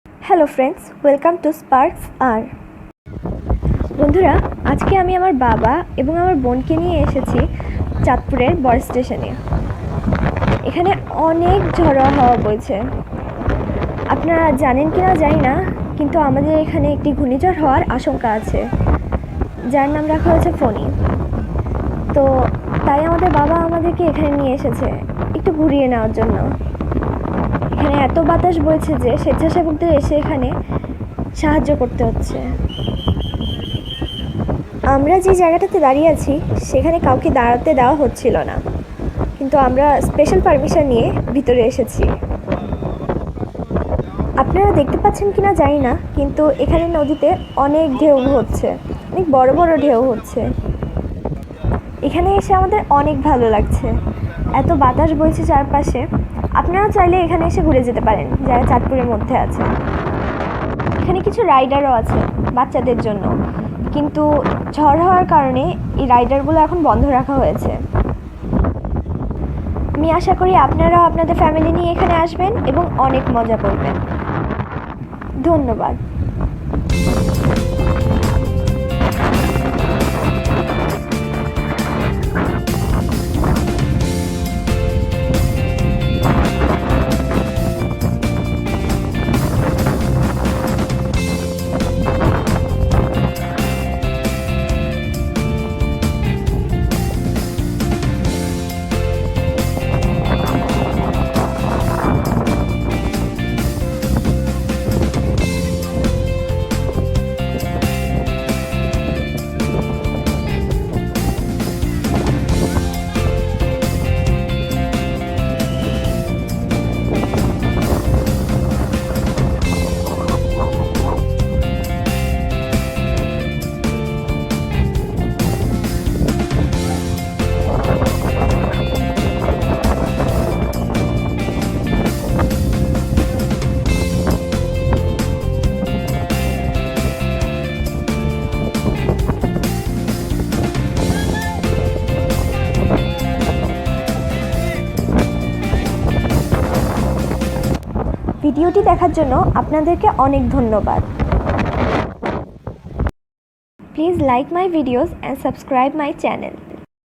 Hello friends, welcome to Sparks আর। বন্ধুরা, আজকে আমি আমার বাবা এবং আমার বোনকে নিয়ে এসেছি চাঁদপুরের বড় স্টেশনে। এখানে অনেক ঝড়ো হাওয়া বইছে। আপনারা জানেন কি না জানি না, কিন্তু আমাদের এখানে একটি ঘূর্ণিঝড় হওয়ার আশঙ্কা আছে, যার নাম রাখা হয়েছে ফণী। তো তাই আমাদের বাবা আমাদেরকে এখানে নিয়ে এসেছে একটু ঘুরিয়ে নেওয়ার জন্য। এখানে এত বাতাস বইছে যে স্বেচ্ছাসেবকদের এসে এখানে সাহায্য করতে হচ্ছে। আমরা যে জায়গাটাতে দাঁড়িয়ে আছি সেখানে কাউকে দাঁড়াতে দেওয়া হচ্ছিল না, কিন্তু আমরা স্পেশাল পারমিশন নিয়ে ভিতরে এসেছি। আপনারা দেখতে পাচ্ছেন কি না জানি না, কিন্তু এখানে নদীতে অনেক ঢেউ হচ্ছে, অনেক বড় বড় ঢেউ হচ্ছে। এখানে এসে আমাদের অনেক ভালো লাগছে, এত বাতাস বইছে চারপাশে। আপনারা চাইলে এখানে এসে ঘুরে যেতে পারেন যারা চাঁদপুরের মধ্যে আছে। এখানে কিছু রাইডারও আছে বাচ্চাদের জন্য, কিন্তু ঝড় হওয়ার কারণে এই রাইডারগুলো এখন বন্ধ রাখা হয়েছে। আমি আশা করি আপনারাও আপনাদের ফ্যামিলি নিয়ে এখানে আসবেন এবং অনেক মজা করবেন। ধন্যবাদ। ভিডিওটি দেখার জন্য আপনাদেরকে অনেক ধন্যবাদ। Please like my videos and subscribe my channel.